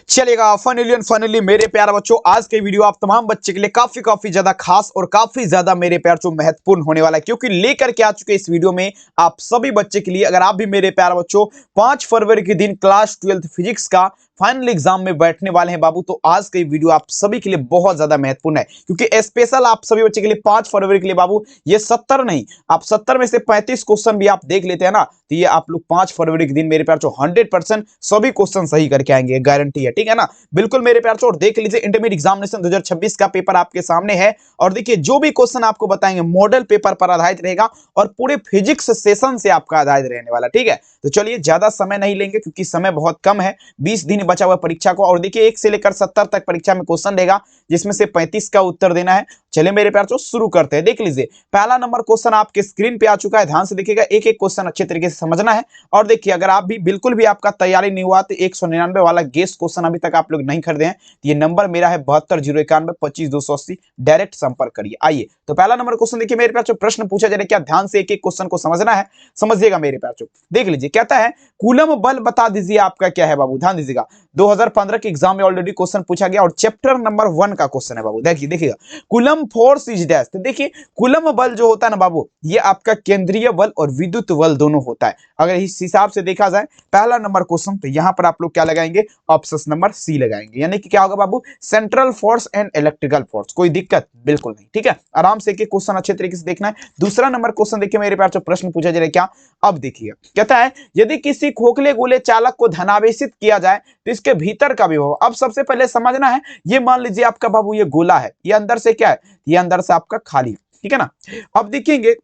चलेगा। फाइनली मेरे प्यारे बच्चों, आज के वीडियो आप तमाम बच्चे के लिए काफी ज्यादा खास और काफी ज्यादा मेरे प्यार बच्चों महत्वपूर्ण होने वाला है, क्योंकि लेकर के आ चुके इस वीडियो में आप सभी बच्चे के लिए। अगर आप भी मेरे प्यारे बच्चों 5 फरवरी के दिन क्लास 12 फिजिक्स का फाइनल एग्जाम में बैठने वाले हैं बाबू, तो आज का वीडियो आप सभी के लिए बहुत ज्यादा महत्वपूर्ण है, क्योंकि स्पेशल आप सभी बच्चे के लिए 5 फरवरी के लिए बाबू ये 70 नहीं, आप 70 में से 35 क्वेश्चन भी आप देख लेते हैं ना, तो ये आप लोग 5 फरवरी के दिन मेरे प्यार 100% सभी क्वेश्चन सही करके आएंगे, गारंटी है। ठीक है ना, बिल्कुल मेरे प्यार और देख लीजिए, इंटरमीडिएट एग्जामिनेशन 2026 का पेपर आपके सामने है। और देखिए, जो भी क्वेश्चन आपको बताएंगे मॉडल पेपर पर आधारित रहेगा और पूरे फिजिक्स सेशन से आपका आधारित रहने वाला। ठीक है, तो चलिए ज्यादा समय नहीं लेंगे, क्योंकि समय बहुत कम है, 20 दिन बचा हुआ परीक्षा को। और देखिए, 1 से लेकर 70 तक परीक्षा में क्वेश्चन रहेगा, जिसमें से 35 का उत्तर देना है। चलिए मेरे प्यार शुरू करते हैं। देख लीजिए, पहला नंबर क्वेश्चन आपके स्क्रीन पे आ चुका है, ध्यान से देखिएगा, एक एक क्वेश्चन अच्छे तरीके से समझना है। और देखिए, अगर आप भी बिल्कुल भी आपका तैयारी नहीं हुआ तो 199 वाला गेस क्वेश्चन अभी तक आप लोग नहीं खरीदे हैं, तो ये नंबर मेरा है 720191 25 280, डायरेक्ट संपर्क करिए। आइए, तो पहला नंबर क्वेश्चन देखिए मेरे प्यार, प्रश्न पूछा जा रहा है, क्या ध्यान से एक एक क्वेश्चन को समझना है, समझिएगा मेरे प्यार। देख लीजिए, कहता है कूलम बल बता दीजिए आपका क्या है बाबू, ध्यान दीजिएगा। 2015 के एग्जाम में ऑलरेडी क्वेश्चन पूछा गया और चैप्टर नंबर 1 का क्वेश्चन है बाबू। देखिएगा, कूलम फोर्स इज डैश। तो देखिए, कूलम बल जो होता है ना बाबू, ये आपका केंद्रीय बल और विद्युत बल दोनों होता है। अगर इस हिसाब से देखा जाए पहला नंबर क्वेश्चन, तो यहां पर आप लोग क्या लगाएंगे, ऑप्शन नंबर सी लगाएंगे, यानी कि क्या होगा बाबू, central force and electrical force. कोई दिक्कत बिल्कुल नहीं। ठीक है, आराम से एक एक क्वेश्चन अच्छे तरीके से देखना है। दूसरा नंबर क्वेश्चन देखिए मेरे प्यार, प्रश्न पूछा जा रहा है क्या, अब देखिए, कहता है यदि किसी खोखले गोले चालक को धनावेशित किया जाए तो इसके भीतर का विभव। अब सबसे पहले समझना है, ये मान लीजिए आपका बाबू ये गोला है, ये अंदर से क्या है, ये अंदर से आपका खाली। ठीक है ना, अब देखेंगे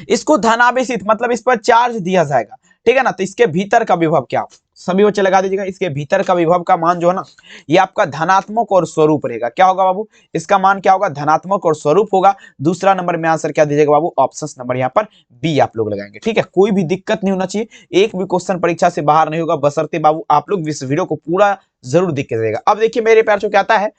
इसको धनावेशित मतलब इस पर चार्ज दिया जाएगा। ठीक है ना, तो इसके भीतर का विभव क्या, सभी बच्चे लगा दीजिएगा। इसके भीतर का विभव का मान जो है ना, ये आपका धनात्मक और स्वरूप रहेगा। क्या होगा बाबू, इसका मान क्या होगा, धनात्मक और स्वरूप होगा। दूसरा नंबर में आंसर क्या दीजिएगा बाबू, ऑप्शन नंबर यहाँ पर बी आप लोग लगाएंगे। ठीक है, कोई भी दिक्कत नहीं होना चाहिए, एक भी क्वेश्चन परीक्षा से बाहर नहीं होगा, बशर्ते बाबू आप लोग इस वीडियो को पूरा जरूर देख के जाएगा। अब देखिए मेरे प्यार, क्या आता है,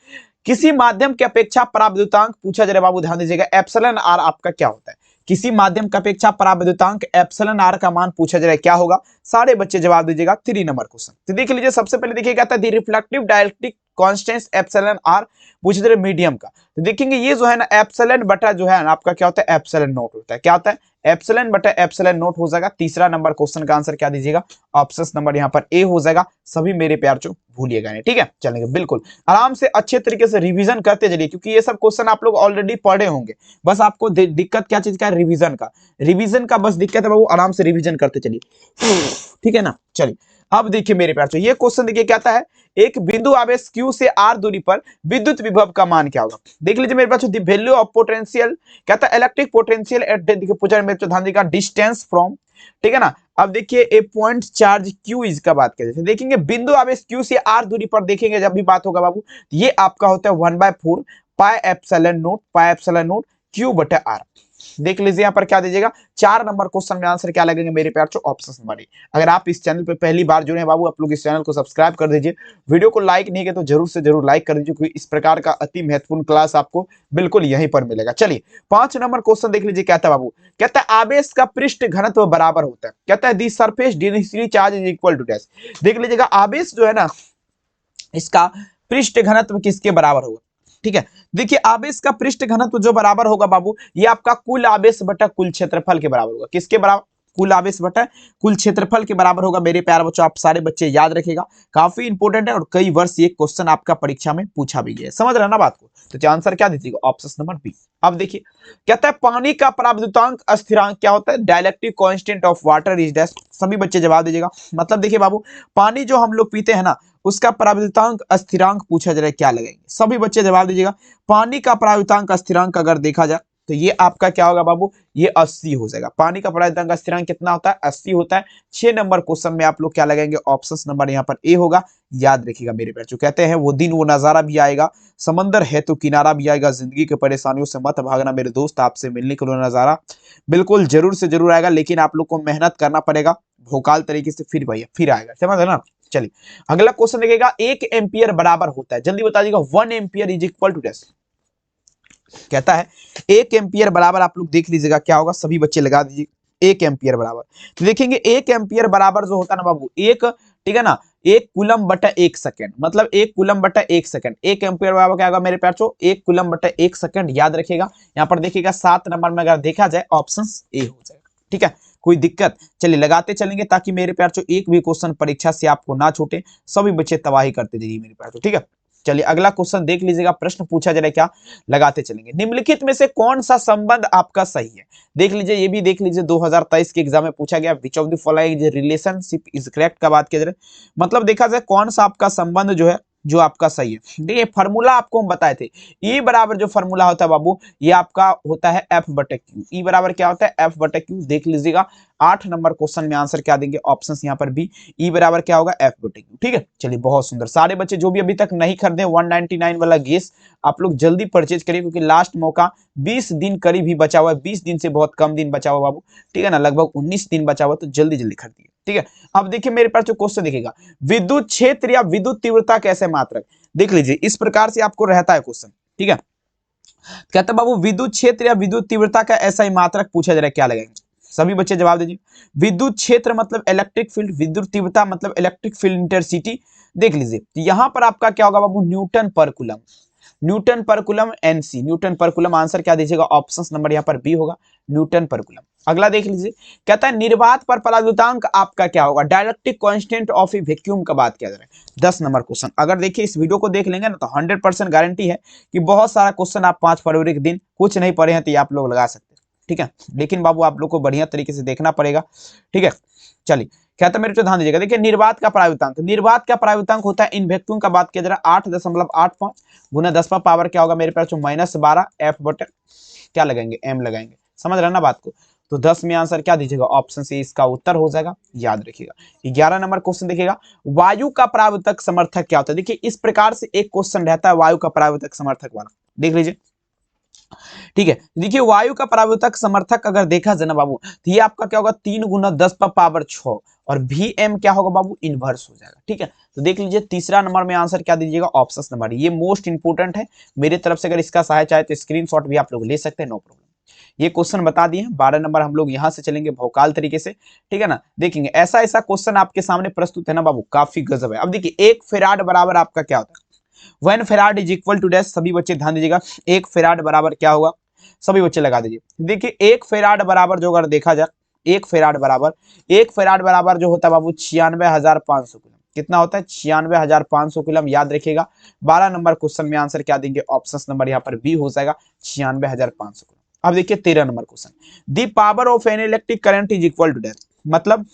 किसी माध्यम की अपेक्षा पराविद्युतांक पूछा जा रहा है बाबू, ध्यान दीजिएगा। एप्सिलॉन आर आपका क्या होता है, किसी माध्यम की अपेक्षा पराविद्युतांक एप्सिलॉन आर का मान पूछा जा रहा है, क्या होगा। सारे बच्चे जवाब दीजिएगा। 3 नंबर क्वेश्चन, तो देख लीजिए, सबसे पहले देखिए कहता है the reflective dielectric constant epsilon r पूछे जा रहे मीडियम का। तो देखेंगे ये जो है ना, एप्सिलॉन बटा जो है ना आपका क्या होता है, एप्सिलॉन नोट होता है। क्या होता है, एप्सिलॉन बटा एप्सिलॉन नोट हो जाएगा। तीसरा नंबर क्वेश्चन का आंसर क्या दीजिएगा, ऑप्शन नंबर यहाँ पर ए हो जाएगा। सभी मेरे प्यार चो भूलिएगा नहीं। ठीक है, चलेंगे बिल्कुल आराम से अच्छे तरीके से रिवीजन करते चलिए, क्योंकि ये सब क्वेश्चन आप लोग ऑलरेडी पढ़े होंगे। बस आपको दिक्कत क्या चीज का, रिवीजन का बस दिक्कत है बाबू, आराम से रिवीजन करते चलिए। ठीक है ना, चलिए अब देखिए मेरे प्यार, ये क्वेश्चन देखिए कहता है एक बिंदु आवेश Q से R दूरी पर विद्युत विभव का मान क्या होगा। देख लीजिए मेरे पास, द वैल्यू ऑफ पोटेंशियल, कहता है इलेक्ट्रिक पोटेंशियल एट देखिए मेरे ध्यान देगा, डिस्टेंस फ्रॉम। ठीक है ना, अब देखिए ए पॉइंट चार्ज Q इज का बात करें, देखेंगे बिंदु आवेश Q से R दूरी पर देखेंगे जब भी बात होगा बाबू, ये आपका होता है 1/4 पाई एप्सिलॉन नोट Q बटा R। देख लीजिए यहाँ पर क्या दीजिएगा, 4 नंबर क्वेश्चन में आंसर क्या लगेंगे मेरे प्यार, ऑप्शन नंबर ए। अगर आप इस चैनल पे पहली बार जुड़े हैं बाबू, आप लोग इस चैनल को सब्सक्राइब कर दीजिए। वीडियो को लाइक नहीं किया तो जरूर से जरूर लाइक कर दीजिए, क्योंकि इस प्रकार का अति महत्वपूर्ण क्लास आपको बिल्कुल यहीं पर मिलेगा। चलिए 5 नंबर क्वेश्चन देख लीजिए, कहता है बाबू, कहता है आवेश का पृष्ठ घनत्व बराबर होता है, कहता है the surface density charge is equal to dash. देख लीजिएगा, आवेश जो है ना, इसका पृष्ठ घनत्व किसके बराबर होगा। ठीक है, देखिए आवेश का पृष्ठ घनत्व जो बराबर होगा बाबू, ये आपका कुल आवेश बटा कुल क्षेत्रफल के बराबर होगा। किसके बराबर, कुल आवेश बटा कुल क्षेत्रफल के बराबर होगा मेरे प्यारे बच्चों। आप सारे बच्चे याद रखिएगा, काफी इंपॉर्टेंट है और कई वर्ष ये क्वेश्चन आपका परीक्षा में पूछा भी गया है। समझ रहे ना बात को, तो आंसर क्या दीजिएगा, ऑप्शन नंबर बी। अब देखिए कहता है पानी का पराविद्युतांक स्थिरांक क्या होता है, dielectric constant of water is dash. सभी बच्चे जवाब दीजिएगा। मतलब देखिए बाबू, पानी जो हम लोग पीते हैं ना, उसका पराविद्युतांक स्थिरांक पूछा जा रहा है, क्या लगाएंगे। सभी बच्चे जवाब दीजिएगा। पानी का पराविद्युतांक स्थिरांक अगर देखा जाए तो ये आपका क्या होगा बाबू, ये 80 हो जाएगा। पानी का पराविद्युतांक स्थिरांक कितना होता है, 80 होता है। 6 नंबर क्वेश्चन में आप लोग क्या लगाएंगे, ऑप्शन नंबर यहाँ पर ए होगा। याद रखिएगा मेरे प्यार, जो कहते हैं वो दिन वो नजारा भी आएगा, समंदर है तो किनारा भी आएगा, जिंदगी के परेशानियों से मत भागना मेरे दोस्त, आपसे मिलने के लिए नजारा बिल्कुल जरूर से जरूर आएगा, लेकिन आप लोग को मेहनत करना पड़ेगा भोकाल तरीके से, फिर भैया फिर आएगा। समझ है ना। चलिए अगला क्वेश्चन देखिएगा, 1 एम्पियर बराबर होता है, जल्दी बता दीजिएगा, 1 ampere is equal to dash. कहता है 1 एम्पियर बराबर, आप लोग देख लीजिएगा क्या होगा, सभी बच्चे लगा दीजिए। 1 एम्पियर बराबर, तो देखेंगे 1 एम्पियर बराबर जो होता है ना बाबू, 1 ठीक है ना। 1 कूलम बटा 1 सेकंड, मतलब 1 कूलम बटा 1 सेकंड, 1 एम्पियर बराबर क्या होगा मेरे प्यारों, 1 कूलम बटा 1 सेकंड, याद रखिएगा। यहाँ पर देखिएगा 7 नंबर में अगर देखा जाए ऑप्शन ए हो जाएगा, ठीक है। कोई दिक्कत, चलिए लगाते चलेंगे ताकि मेरे प्यारों एक भी क्वेश्चन परीक्षा से आपको ना छूटे, सभी बच्चे तबाही करते जाइए मेरे प्यारों, ठीक है। चलिए अगला क्वेश्चन देख लीजिएगा, प्रश्न पूछा जा रहा है क्या, लगाते चलेंगे। निम्नलिखित में से कौन सा संबंध आपका सही है, देख लीजिए, ये भी देख लीजिए 2023 के एग्जाम में पूछा गया, which of the following relationship is correct का बात किया जा रहा है, मतलब देखा जाए कौन सा आपका संबंध जो है जो आपका सही है। देखिए फॉर्मूला आपको हम बताए थे, ई बराबर जो फॉर्मूला होता है बाबू, ये आपका होता है एफ बटे क्यू। ई बराबर क्या होता है, एफ बटे क्यू। देख लीजिएगा 8 नंबर क्वेश्चन में आंसर क्या देंगे, ऑप्शंस यहाँ पर बी, ई बराबर क्या होगा, एफ बटे क्यू, ठीक है। चलिए बहुत सुंदर, सारे बच्चे जो भी अभी तक नहीं खरीदे 199 वाला गैस, आप लोग जल्दी परचेज करिए, क्योंकि लास्ट मौका 20 दिन करीब ही बचा हुआ है, 20 दिन से बहुत कम दिन बचा हुआ बाबू, ठीक है ना, लगभग 19 दिन बचा हुआ, तो जल्दी जल्दी खरीदिए, ठीक है। अब देखिए मेरे पास जो क्वेश्चन दिखेगा, विद्युत क्षेत्र या विद्युत तीव्रता कैसे मात्रक, देख लीजिए इस प्रकार से आपको रहता है क्वेश्चन, ठीक है। कहता है बाबू विद्युत क्षेत्र या विद्युत तीव्रता का ऐसा ही मात्रक पूछा जा रहा है, क्या लगेगा, सभी बच्चे जवाब दीजिए। विद्युत क्षेत्र मतलब इलेक्ट्रिक फील्ड, विद्युत तीव्रता मतलब इलेक्ट्रिक फील्ड इंटेंसिटी। देख लीजिए यहां पर आपका क्या होगा बाबू, न्यूटन पर कूलम, न्यूटन पर कूलम एनसी, न्यूटन पर कूलम, आंसर क्या दीजिएगा, ऑप्शन नंबर यहाँ पर बी होगा, न्यूटन पर कूलम। अगला देख लीजिए, कहता है निर्वात पर परावर्तनांक आपका क्या होगा, डायरेक्ट्रिक कांस्टेंट ऑफ ए वैक्यूम का बात किया जा रहा है। 10 नंबर क्वेश्चन, अगर देखिए इस वीडियो को देख लेंगे ना तो 100% गारंटी है कि बहुत सारा क्वेश्चन आप 5 फरवरी के दिन कुछ नहीं पढ़े हैं तो ये आप लोग लगा सकते हैं, ठीक है। लेकिन बाबू आप लोग को बढ़िया तरीके से देखना पड़ेगा, ठीक है। चलिए कहता है मेरे तो ध्यान दीजिएगा, देखिए निर्वात का परावर्तनांक, निर्वात का परावर्तनांक होता है इन वैक्यूम का बात किया जा रहा है 8.85 गुना 10 पर पावर क्या होगा मेरे पास, -12 एफ बटे क्या लगाएंगे, एम लगाएंगे, समझ रहे ना बात को। तो 10 में आंसर क्या दीजिएगा, ऑप्शन से इसका उत्तर हो जाएगा, याद रखिएगा। 11 नंबर क्वेश्चन देखिएगा, वायु का परावर्तक समर्थक क्या होता है। देखिए इस प्रकार से एक क्वेश्चन रहता है वायु का परावर्तक समर्थक वाला, देख लीजिए, ठीक है। देखिए वायु का परावर्तक समर्थक अगर देखा जाए ना बाबू, तो ये आपका क्या होगा 3 गुना 10 पर पावर 6, और वी एम क्या होगा बाबू, इनवर्स हो जाएगा, ठीक है। तो देख लीजिए तीसरा नंबर में आंसर क्या दीजिएगा, ऑप्शन नंबर, ये मोस्ट इंपोर्टेंट है मेरी तरफ से, अगर इसका सहायता चाहे तो स्क्रीनशॉट भी आप लोग ले सकते हैं, नो प्रॉब्लम। ये क्वेश्चन बता दिए। 12 नंबर हम लोग यहां से चलेंगे भौकाल तरीके से, ठीक है ना। देखेंगे ऐसा ऐसा क्वेश्चन आपके सामने प्रस्तुत है ना बाबू, काफी गजब है। अब देखिए 1 फेराड बराबर आपका क्या होता है, 1 farad is equal to dash, सभी बच्चे ध्यान दीजिएगा, 1 फेराड बराबर क्या होगा, सभी बच्चे लगा दीजिए। देखिए 1 फेराड बराबर जो अगर देखा जाए, 1 फेराड बराबर जो होता है बाबू 96,500 कूलम, कितना होता है 96,500 कूलम, याद रखिएगा। 12 नंबर क्वेश्चन में आंसर क्या देंगे, ऑप्शन नंबर यहाँ पर बी हो जाएगा, 96,500 कूलम। अब देखिए 13 number question, the power of an electric current is equal to that, मतलब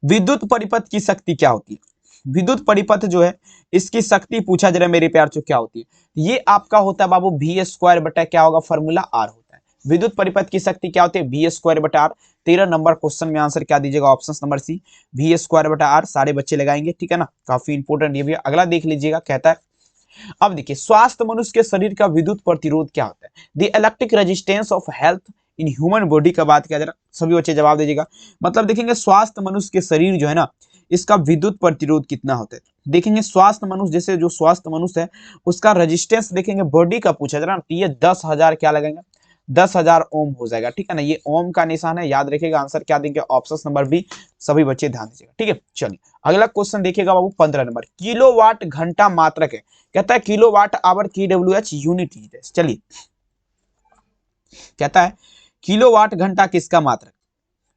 विद्युत परिपथ की शक्ति क्या होती है, विद्युत परिपथ जो है इसकी शक्ति पूछा जा रहा है मेरे प्यार से क्या होती है, ये आपका होता है बाबू वी स्क्वायर बटा क्या होगा, फॉर्मूला आर होता है। विद्युत परिपथ की शक्ति क्या होती है, वी स्क्वायर बटा आर। 13 नंबर क्वेश्चन में आंसर क्या दीजिएगा, option number C, V square बटा आर, सारे बच्चे लगाएंगे, ठीक है ना, काफी इंपोर्टेंट ये भी। अगला देख लीजिएगा, कहता है अब देखिए स्वास्थ्य मनुष्य के शरीर का विद्युत प्रतिरोध क्या होता है, the electric resistance of health in human body का बात किया जा रहा, सभी बच्चे जवाब दीजिएगा। मतलब देखेंगे स्वास्थ्य मनुष्य के शरीर जो है ना, इसका विद्युत प्रतिरोध कितना होता है। देखेंगे स्वास्थ्य मनुष्य, जैसे जो स्वास्थ्य मनुष्य है उसका रेजिस्टेंस देखेंगे बॉडी का पूछा जा रहा, तो ये 10,000 क्या लगेगा, 10,000 ओम हो जाएगा, ठीक है ना, ये ओम का निशान है, याद रखिएगा। आंसर क्या देंगे, ऑप्शन नंबर बी, सभी बच्चे ध्यान दीजिएगा, ठीक है। चलिए अगला क्वेश्चन देखिएगा बाबू 15 नंबर, किलोवाट घंटा मात्रक है, कहता है किलोवाट आवर KWH यूनिट है। चलिए कहता है किलोवाट घंटा किसका मात्रक,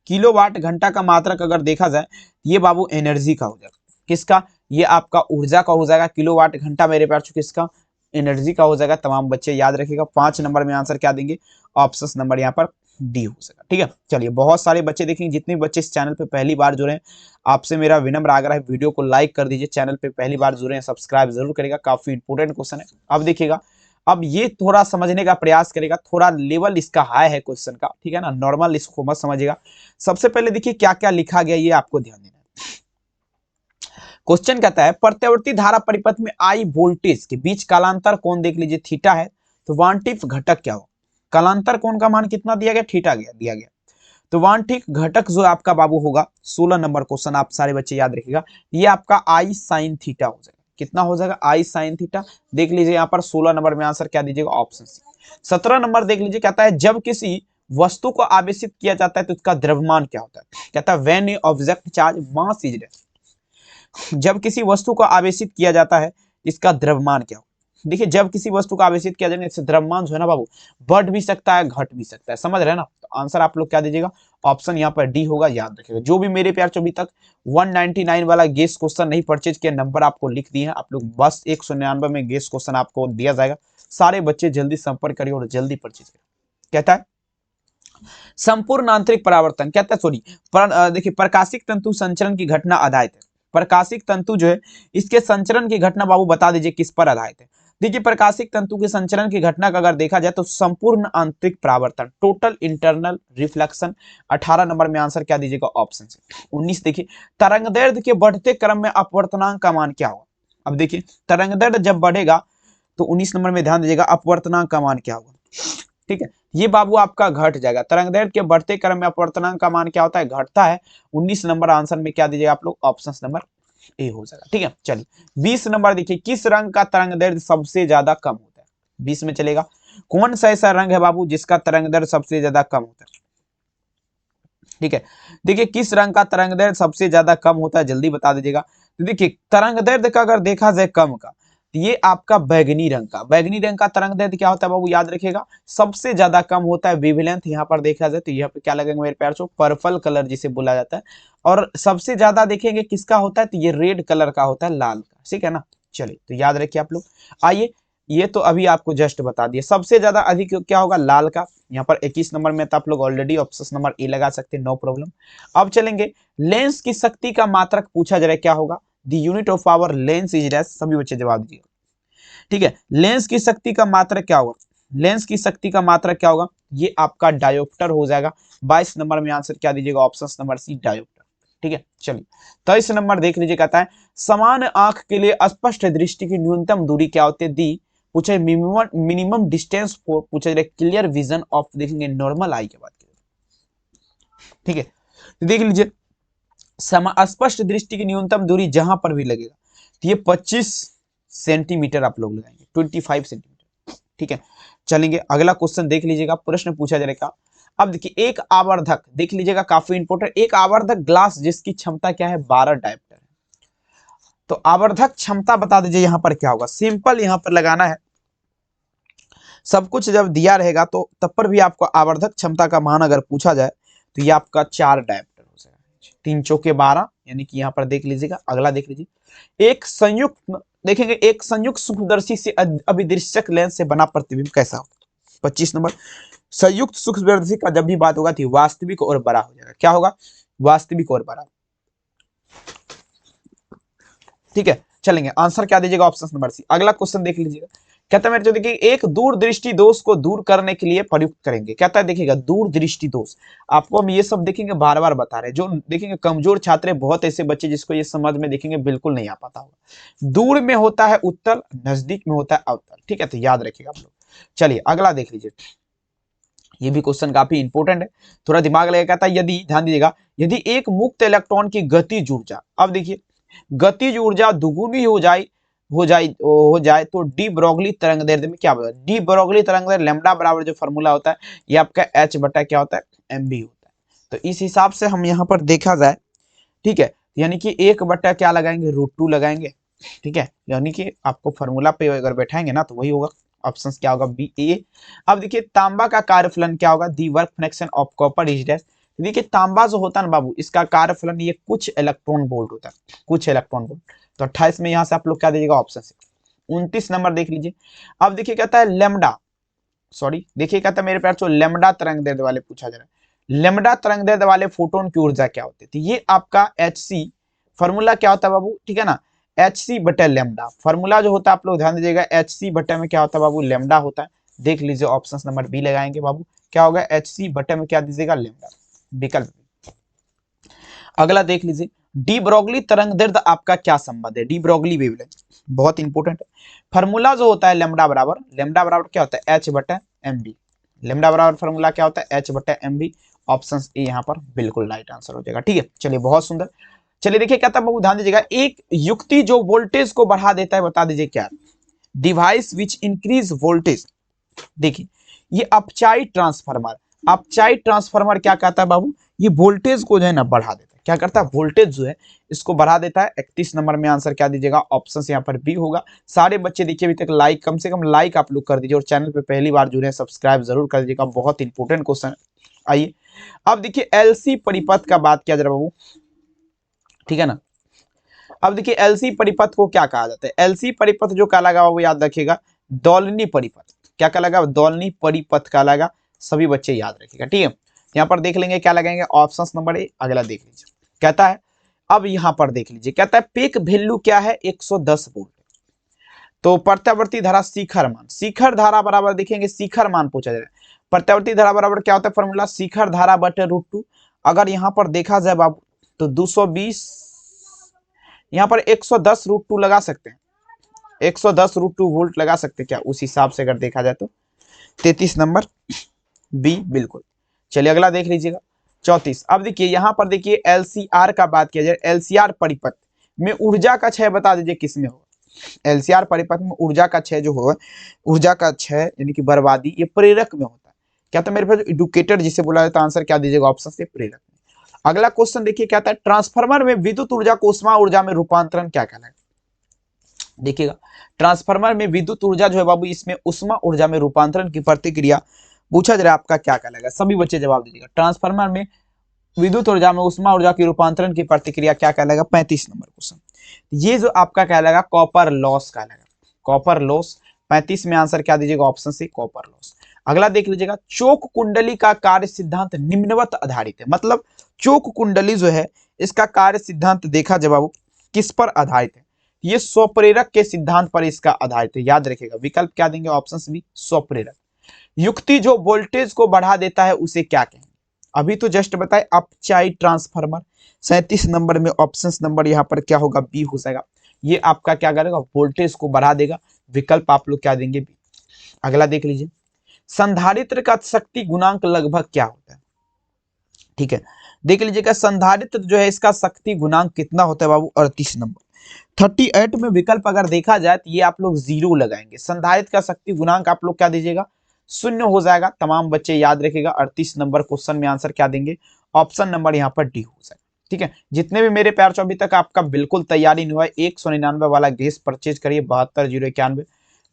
किलोवाट घंटा का मात्रक अगर देखा जाए, ये बाबू एनर्जी का हो जाएगा, किसका, ये आपका ऊर्जा का हो जाएगा। किलोवाट घंटा मेरे प्यार किसका, एनर्जी का हो जाएगा। तमाम बच्चे याद रखिएगा। 5 नंबर में आंसर क्या देंगे, ऑप्शन नंबर यहाँ पर डी हो जाएगा, ठीक है। चलिए बहुत सारे बच्चे देखेंगे, जितने बच्चे इस चैनल पे पहली बार जुड़े हैं आपसे मेरा विनम्र आग्रह है, वीडियो को लाइक कर दीजिए, चैनल पे पहली बार जुड़े हैं सब्सक्राइब जरूर करेगा, काफी इंपोर्टेंट क्वेश्चन है। अब देखिएगा, अब ये थोड़ा समझने का प्रयास करेगा, थोड़ा लेवल इसका हाई है क्वेश्चन का, ठीक है ना, नॉर्मल इसको मत समझिएगा। सबसे पहले देखिए क्या क्या लिखा गया, ये आपको ध्यान देना है। क्वेश्चन कहता है प्रत्यावर्ती धारा परिपथ में आई वोल्टेज के बीच कालांतर कोण देख लीजिए थीटा है, तो वांटिफ घटक क्या हो, कालांतर कोण का मान कितना दिया गया, थीटा दिया गया, तो वांटिफ घटक जो आपका बाबू होगा 16 नंबर क्वेश्चन, आप सारे बच्चे याद रखिएगा, ये आपका आई साइन थीटा हो जाएगा, कितना हो जाएगा, आई साइन थीटा। देख लीजिए यहाँ पर 16 नंबर में आंसर क्या दीजिएगा, ऑप्शन सी। 17 नंबर देख लीजिए, कहता है जब किसी वस्तु को आवेशित किया जाता है तो उसका द्रव्यमान क्या होता है, कहता है when A object charge mass is less, जब किसी वस्तु को आवेशित किया जाता है इसका द्रव्यमान क्या हो। देखिए जब किसी वस्तु को आवेशित किया जाए इससे द्रव्यमान जो है ना बाबू बढ़ भी सकता है घट भी सकता है, समझ रहे हैं ना। तो आंसर आप लोग क्या दीजिएगा, ऑप्शन यहाँ पर डी होगा, याद रखिएगा। जो भी मेरे प्यार अभी तक 199 वाला गेस क्वेश्चन नहीं परचेज किया, नंबर आपको लिख दिए हैं आप लोग, बस 199 में गेस क्वेश्चन आपको दिया जाएगा। सारे बच्चे जल्दी संपर्क करिए और जल्दी परचेज करिए। कहता है संपूर्ण आंतरिक परावर्तन, कहता है सॉरी देखिए प्रकाशिक तंतु संचरण की घटना आधारित है। प्रकाशिक तंतु जो है इसके संचरण की घटना बाबू बता दीजिए किस पर आधारित है। देखिए प्रकाशिक तंतु के संचरण की घटना का अगर देखा जाए तो संपूर्ण आंतरिक परावर्तन, टोटल इंटरनल रिफ्लेक्शन। 18 नंबर में आंसर क्या दीजिएगा, ऑप्शन से। 19 देखिए तरंगदैर्घ्य के बढ़ते क्रम में अपवर्तनांक का मान क्या होगा। अब देखिए तरंगदैर्घ्य जब बढ़ेगा तो 19 नंबर में ध्यान दीजिएगा अपवर्तनांक का मान क्या होगा। ठीक है, ये बाबू आपका घट जाएगा। तरंगदैर्घ्य के बढ़ते क्रम में अपवर्तनांक का मान क्या होता है, घटता है। 19 नंबर आंसर में क्या दीजिएगा आप लोग, ऑप्शन नंबर ए हो जाएगा। ठीक है, चलिए 20 नंबर देखिए किस रंग का तरंगदैर्घ्य सबसे ज्यादा कम होता है। 20 में चलेगा कौन सा ऐसा रंग है बाबू जिसका तरंगदैर्घ्य सबसे ज्यादा कम होता है। ठीक है, देखिए किस रंग का तरंगदैर्घ्य सबसे ज्यादा कम होता है, जल्दी बता दीजिएगा। तो देखिए तरंगदैर्घ्य का अगर देखा जाए कम का, तो ये आपका बैगनी रंग का, बैगनी रंग का तरंगदैर्घ्य क्या होता है बाबू, याद रखिएगा सबसे ज्यादा कम होता है। वेवलेंथ यहाँ पर देखा जाए तो यहाँ पे क्या लगेगा मेरे प्यार, पर्पल कलर जिसे बोला जाता है। और सबसे ज्यादा देखेंगे किसका होता है, तो ये रेड कलर का होता है, लाल का। ठीक है ना, चलिए तो याद रखिए आप लोग। आइए ये तो अभी आपको जस्ट बता दिए, सबसे ज्यादा अधिक क्या होगा, लाल का। यहाँ पर 21 नंबर में तो आप लोग ऑलरेडी ऑप्शन नंबर ए लगा सकते हैं, नो प्रॉब्लम। अब चलेंगे लेंस की शक्ति का मात्रक पूछा जा रहा है, क्या होगा, the unit of power lens is dash. सभी बच्चे जवाब दीजिएगा। ठीक है, लेंस की शक्ति का मात्रक क्या होगा, लेंस की शक्ति का मात्रक क्या होगा, ये आपका डायोप्टर हो जाएगा। 22 नंबर में आंसर क्या दीजिएगा, ऑप्शन नंबर सी डायोप्टर। ठीक है, चलिए 23 नंबर देख लीजिए, कहता है समान आंख के लिए स्पष्ट दृष्टि की न्यूनतम दूरी क्या होती है, दी पूछे मिनिमम डिस्टेंस फॉर पूछे क्लियर विजन ऑफ, देखेंगे नॉर्मल आई के बाद। ठीक है, तो देख लीजिए स्पष्ट दृष्टि की न्यूनतम दूरी जहां पर भी लगेगा तो ये 25 सेंटीमीटर आप लोग लगाएंगे, 25 सेंटीमीटर। ठीक है, चलेंगे अगला क्वेश्चन देख लीजिएगा, प्रश्न पूछा जाएगा। अब देखिए एक आवर्धक देख लीजिएगा, काफी इंपोर्टेंट, एक आवर्धक ग्लास जिसकी क्षमता क्या है, 12 डायोप्टर। तो आवर्धक क्षमता बता दीजिए यहाँ पर क्या होगा, सिंपल यहाँ पर लगाना है। सब कुछ जब दिया रहेगा तो तब पर भी आपको आवर्धक क्षमता का मान अगर पूछा जाए तो ये आपका 4 डायोप्टर हो जाएगा। 3 चौके 12, यानी कि यहाँ पर देख लीजिएगा। अगला देख लीजिए एक संयुक्त, देखेंगे एक संयुक्त सूक्ष्मदर्शी से अभिदृश्यक लेंस से बना प्रतिबिंब कैसा होगा। 25 नंबर संयुक्त सूक्ष्मदर्शी का जब भी बात होगा तो वास्तविक और बड़ा हो जाएगा। क्या होगा, वास्तविक और बड़ा। ठीक है, चलेंगे आंसर क्या दीजिएगा, ऑप्शन नंबर सी। अगला क्वेश्चन देख लीजिएगा, कहता है मेरे जो देखिए एक दूरदृष्टि दोष को दूर करने के लिए प्रयुक्त करेंगे। कहता है देखिएगा दूरदृष्टि दोष, आपको हम ये सब देखेंगे बार बार बता रहे हैं। जो देखेंगे कमजोर छात्र, बहुत ऐसे बच्चे जिसको ये समझ में देखेंगे बिल्कुल नहीं आ पाता होगा। दूर में होता है उत्तल, नजदीक में होता है अवतल। ठीक है, तो याद रखिएगा आप लोग। चलिए अगला देख लीजिए, ये भी क्वेश्चन काफी इंपोर्टेंट है, थोड़ा दिमाग लगा। कहता है यदि, ध्यान दीजिएगा, यदि एक मुक्त इलेक्ट्रॉन की गतिज ऊर्जा, अब देखिए गतिज ऊर्जा दुगुनी हो जाए तो डी ब्रोगली तरंगदैर्घ्य में क्या होगा, डी ब्रोगली तरंगदैर्घ्य लैम्ब्डा बराबर जो फॉर्मूला होता है ये आपका एच बटा क्या होता है, एमबी होता है। तो इस हिसाब से हम यहाँ पर देखा जाए, ठीक है, यानी कि 1 बटा क्या लगाएंगे, √2 लगाएंगे। ठीक है, यानी कि आपको फॉर्मूला पे अगर बैठाएंगे ना तो वही होगा, ऑप्शन क्या होगा, बी ए। अब देखिए तांबा का कार्यफलन क्या होगा, the work fraction of copper is dash. देखिए तांबा जो होता है ना बाबू, इसका कार्यफलन ये कुछ इलेक्ट्रॉन वोल्ट होता है, कुछ इलेक्ट्रॉन वोल्ट। तो 28 में यहाँ से आप लोग क्या दीजिएगा, ऑप्शन से। 29 नंबर देख लीजिए, अब देखिए कहता है लेमडा, सॉरी देखिए कहता है मेरे प्यार जो लेमडा तरंगदैर्घ्य वाले पूछा जा रहा है, लेमडा तरंगदैर्घ्य वाले फोटोन की ऊर्जा क्या होती है, तो ये आपका HC फॉर्मूला क्या होता है बाबू, ठीक है ना, HC बटे लेमडा फॉर्मूला जो होता है आप लोग ध्यान दीजिएगा, HC बटे में क्या होता है बाबू, लेमडा होता है। देख लीजिए ऑप्शन नंबर बी लगाएंगे बाबू, क्या होगा, HC बटे में क्या दीजिएगा, लेमडा, विकल्प। अगला देख लीजिए डी ब्रोगली तरंगदैर्घ्य आपका क्या संबंध है, डी ब्रोगली वेवलेंथ, बहुत इंपॉर्टेंट है। फॉर्मूला जो होता है लेमडा बराबर क्या होता है, H बटा MB। लेमडा बराबर फॉर्मूला क्या होता है, H बटा MB। ऑप्शन ए यहाँ पर बिल्कुल राइट आंसर हो जाएगा। ठीक है, चलिए बहुत सुंदर। चलिए देखिए कहता है बाबू ध्यान दीजिएगा, एक युक्ति जो वोल्टेज को बढ़ा देता है, बता दीजिए क्या, डिवाइस विच इंक्रीज वोल्टेज। देखिए ये अपचाई ट्रांसफार्मर क्या कहता है बाबू, ये वोल्टेज को जो है ना बढ़ा देता है। क्या करता है, वोल्टेज जो है इसको बढ़ा देता है। 31 नंबर में आंसर क्या दीजिएगा, ऑप्शन यहाँ पर बी होगा। सारे बच्चे देखिए अभी तक लाइक, कम से कम लाइक आप लोग कर दीजिए, और चैनल पे पहली बार जुड़े हैं सब्सक्राइब जरूर कर दीजिएगा, बहुत इंपॉर्टेंट क्वेश्चन। आइए अब देखिए एलसी परिपथ का बात किया जरा बाबू, ठीक है ना। अब देखिए एलसी परिपथ को क्या कहा जाता है, एलसी परिपथ जो कहलाएगा वो याद रखिएगा दौलनी परिपथ। क्या कहलाएगा, दौलनी परिपथ कहलाएगा, सभी बच्चे याद रखिएगा, ठीक है। यहाँ पर देख लेंगे क्या लगाएंगे, ऑप्शन नंबर ए। अगला देख लीजिए कहता है, अब यहाँ पर देख लीजिए कहता है पीक वैल्यू क्या है, 110 वोल्ट। तो प्रत्यावर्ती धारा शिखर मान, शिखर धारा बराबर देखेंगे शिखर मान पूछा जाए। प्रत्यावर्ती धारा बराबर क्या होता है फॉर्मूला, शिखर धारा बटे √2। अगर यहाँ पर देखा जाए बाबू तो 220, यहाँ पर 110 √2 लगा सकते हैं, 110 √2 वोल्ट लगा सकते हैं क्या, उस हिसाब से अगर देखा जाए तो 33 नंबर बी बिल्कुल। चलिए अगला देख लीजिएगा 34। अब देखिए यहाँ पर देखिए एलसीआर का बात किया जाए, एलसीआर परिपथ में ऊर्जा का क्षय बता दीजिए किसमें होगा। एलसीआर परिपथ में ऊर्जा का क्षय जो होगा, ऊर्जा का क्षय यानी कि बर्बादी, ये प्रेरक में होता है। क्या तो मेरे पास एडुकेटेड जिसे बोला जाता है, आंसर क्या दीजिएगा, ऑप्शन से प्रेरक। अगला क्वेश्चन देखिए क्या है, ट्रांसफार्मर में विद्युत ऊर्जा को उष्मा ऊर्जा में रूपांतरण क्या कहलाएगा। देखिएगा ट्रांसफार्मर में विद्युत ऊर्जा जो है बाबू, इसमें उष्मा ऊर्जा में रूपांतरण की प्रतिक्रिया पूछा जा रहा है, आपका क्या कहलाएगा, सभी बच्चे जवाब दीजिएगा। ट्रांसफार्मर में विद्युत ऊर्जा में उष्मा ऊर्जा की रूपांतरण की प्रतिक्रिया क्या कहलाएगा, 35 नंबर क्वेश्चन। ये जो आपका कहलाएगा कॉपर लॉस कहलाएगा, कॉपर लॉस। 35 में आंसर क्या दीजिएगा, ऑप्शन सी कॉपर लॉस। अगला देख लीजिएगा, चोक कुंडली का कार्य सिद्धांत निम्नवत आधारित है। मतलब चोक कुंडली जो है इसका कार्य सिद्धांत देखा जाए बाबू किस पर आधारित है, ये स्वप्रेरक के सिद्धांत पर इसका आधारित है, याद रखिएगा। विकल्प क्या देंगे, ऑप्शन बी स्वप्रेरक। युक्ति जो वोल्टेज को बढ़ा देता है उसे क्या कहेंगे, अभी तो जस्ट बताए अपचाई ट्रांसफार्मर। 37 नंबर में ऑप्शन नंबर यहाँ पर क्या होगा, बी हो जाएगा। ये आपका क्या करेगा, वोल्टेज को बढ़ा देगा, विकल्प आप लोग क्या देंगे, बी। अगला देख लीजिए, संधारित्र का शक्ति गुणांक लगभग क्या होता है, ठीक है। देख लीजिएगा संधारित्र जो है इसका शक्ति गुणांक कितना होता है बाबू, 38 नंबर। 38 में विकल्प अगर देखा जाए तो ये आप लोग 0 लगाएंगे, संधारित्र का शक्ति गुणांक आप लोग क्या दीजिएगा, 0 हो जाएगा। तमाम बच्चे याद रखेगा 38 नंबर क्वेश्चन में आंसर क्या देंगे, ऑप्शन नंबर यहाँ पर डी हो जाएगा, ठीक है। जितने भी मेरे प्यार अभी तक आपका बिल्कुल तैयारी नहीं हुआ है, 199 वाला गैस परचेज करिए, 72 091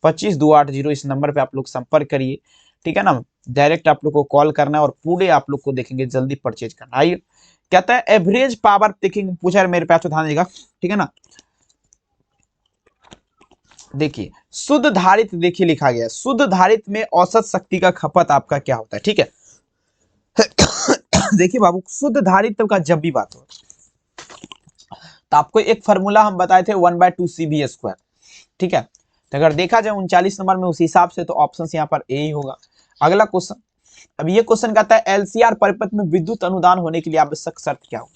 25 280 इस नंबर पे आप लोग संपर्क करिए, ठीक है ना। डायरेक्ट आप लोग को कॉल करना है और पूरे आप लोग को देखेंगे, जल्दी परचेज करना। आइए कहता है एवरेज पावर देखेंगे, पूछा है मेरे पास, ध्यान देगा, ठीक है ना। देखिए शुद्ध धारित, देखिए लिखा गया है शुद्ध धारित में औसत शक्ति का खपत आपका क्या होता है, ठीक है। देखिए बाबू शुद्ध धारित्व का जब भी बात हो तो आपको एक फार्मूला हम बताए थे 1/2 CV², ठीक है। तो अगर देखा जाए 39 नंबर में उस हिसाब से तो ऑप्शन यहाँ पर ए ही होगा। अगला क्वेश्चन, अब ये क्वेश्चन कहता है एलसीआर परिपथ में विद्युत अनुदान होने के लिए आवश्यक शर्त क्या हो।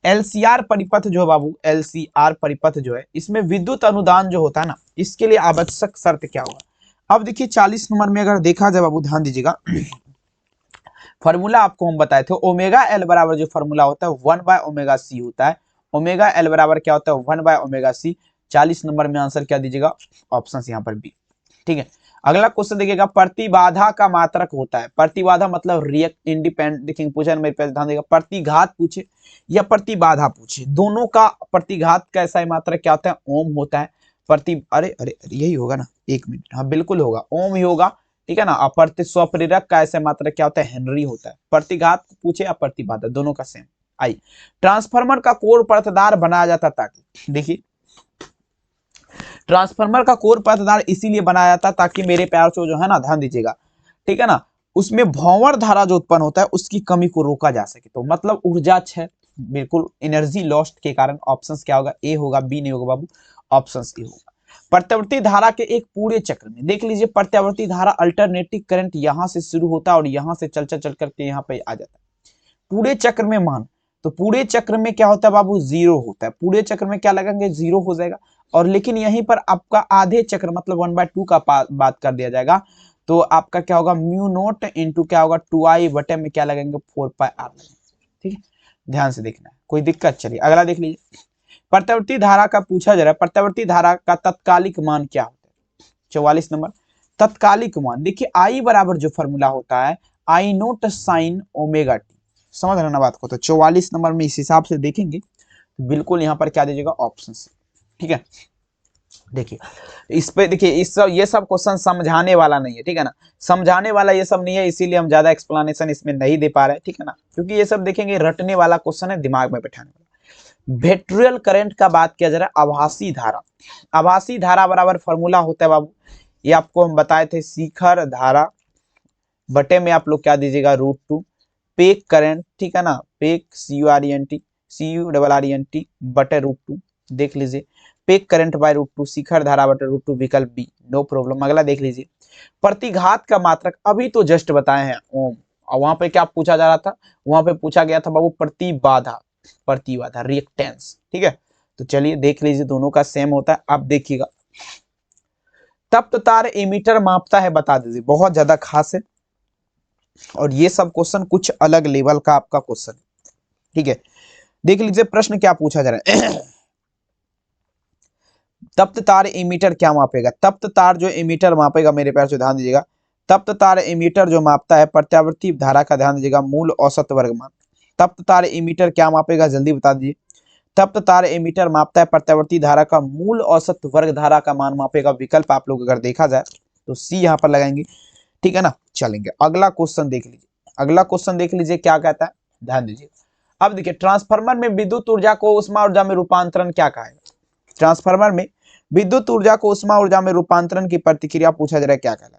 एलसीआर परिपथ जो है बाबू, एलसीआर परिपथ जो है इसमें विद्युत अनुदान जो होता है ना, इसके लिए आवश्यक शर्त क्या होगा। अब देखिए 40 नंबर में अगर देखा जाए बाबू, ध्यान दीजिएगा, फॉर्मूला आपको हम बताए थे, ओमेगा एल बराबर जो फॉर्मूला होता है 1/ωc होता है। ओमेगा एल बराबर क्या होता है, 1/ωc। 40 नंबर में आंसर क्या दीजिएगा, ऑप्शन यहाँ पर बी, ठीक है। अगला क्वेश्चन देखिएगा, प्रतिबाधा का मात्रक होता है, प्रतिबाधा मतलब रिएक्ट इंडिपेंडेंट, देखिए पूछा मेरे पास, ध्यान देगा, प्रतिघात पूछे या प्रतिबाधा पूछे, दोनों का प्रतिघात का ऐसा मात्रक क्या होता है, ओम होता है। अरे अरे यही होगा ना, 1 मिनट, हाँ बिल्कुल होगा, ओम ही होगा, ठीक है ना। प्रति स्वप्रेरक का ऐसे मात्रक क्या होता है, हेनरी होता है। प्रतिघात पूछे या प्रतिबाधा, दोनों का सेम। आई ट्रांसफार्मर का कोर परतदार बनाया जाता ताकि, देखिए ट्रांसफार्मर का कोर परतदार इसीलिए बनाया जाता ताकि मेरे प्यार से जो है ना, ध्यान दीजिएगा, ठीक है ना, उसमें भंवर धारा जो उत्पन्न होता है उसकी कमी को रोका जा सके। तो मतलब ऊर्जा क्षय, बिल्कुल एनर्जी लॉस्ट के कारण, ऑप्शंस क्या होगा, ए होगा, बी नहीं होगा बाबू, ऑप्शंस ए होगा। प्रत्यावर्ती धारा के एक पूरे चक्र में देख लीजिए, प्रत्यावर्ती धारा अल्टरनेटिंग करंट यहां से शुरू होता है और यहां से चल करके यहाँ पे आ जाता है। पूरे चक्र में मान, तो पूरे चक्र में क्या होता है बाबू, 0 होता है। पूरे चक्र में क्या लगाएंगे, 0 हो जाएगा। और लेकिन यहीं पर आपका आधे चक्र मतलब 1/2 का बात कर दिया जाएगा, तो आपका क्या होगा, μ0 इंटू क्या होगा 2I बटे में क्या लगेंगे 4πr, ठीक है। ध्यान से देखना है, कोई दिक्कत। चलिए अगला देख लीजिए, प्रत्यावर्ती धारा का पूछा जा रहा है, प्रत्यावर्ती धारा का तत्कालिक मान क्या होता है। 44 नंबर, तत्कालिक मान देखिए I बराबर जो फॉर्मूला होता है I0 sin ओमेगा टी, समझ रहे ना बात को। तो 44 नंबर में इस हिसाब से देखेंगे तो बिल्कुल यहाँ पर क्या दीजिएगा ऑप्शन, ठीक है। देखिए इस पे देखिए इस सब ये सब क्वेश्चन समझाने वाला नहीं है, ठीक है ना, समझाने वाला ये सब नहीं है, इसीलिए हम ज्यादा एक्सप्लेनेशन इसमें नहीं दे पा रहे हैं, ठीक है ना, क्योंकि ये सब देखेंगे रटने वाला क्वेश्चन है, दिमाग में बैठाने वाला। वेक्टोरियल करंट का बात किया जा रहा है, आभासी धारा। आभासी धारा बराबर फॉर्मूला होता है बाबू, ये आपको हम बताए थे, शिखर धारा बटे में आप लोग क्या दीजिएगा √2 पेक करंट, ठीक है ना, पेक CURENT बटे √2, देख लीजिए पेक करंट बाय √2, शिखर धारा बटे √2, विकल्प बी, नो प्रॉब्लम। अगला देख लीजिए प्रतिघात का मात्रक, अभी तो जस्ट बताए हैं ओम, और वहां पे क्या पूछा जा रहा था, वहां पे पूछा गया था बाबू प्रतिबाधा, प्रतिबाधा रिएक्टेंस, ठीक है। तो चलिए देख लीजिए दोनों का सेम होता है। अब देखिएगा तप्त तार एमीटर मापता है, बता दीजिए, बहुत ज्यादा खास है और ये सब क्वेश्चन कुछ अलग लेवल का आपका क्वेश्चन, ठीक है। देख लीजिए प्रश्न क्या पूछा जा रहा है तप्त तार एमीटर क्या मापेगा, तप्त तार जो एमीटर मापेगा मेरे प्यार से ध्यान दीजिएगा, तप्त तार एमीटर जो मापता है प्रत्यावर्ती धारा का, ध्यान दीजिएगा मूल औसत वर्गमान। तप्त तार एमीटर क्या मापेगा जल्दी बता दीजिए, तप्त तार एमीटर मापता है प्रत्यावर्ती धारा का मूल औसत वर्ग धारा का मान मापेगा, विकल्प आप लोग अगर देखा जाए तो सी यहाँ पर लगाएंगे, ठीक है ना। चलेंगे अगला क्वेश्चन देख लीजिए, अगला क्वेश्चन देख लीजिए क्या कहता है, ध्यान दीजिए। अब देखिए ट्रांसफार्मर में विद्युत ऊर्जा को उष्मा ऊर्जा में रूपांतरण क्या कहेगा, ट्रांसफार्मर में विद्युत ऊर्जा को उष्मा ऊर्जा में रूपांतरण की प्रतिक्रिया पूछा जा रहा है, क्या कहलाएगा।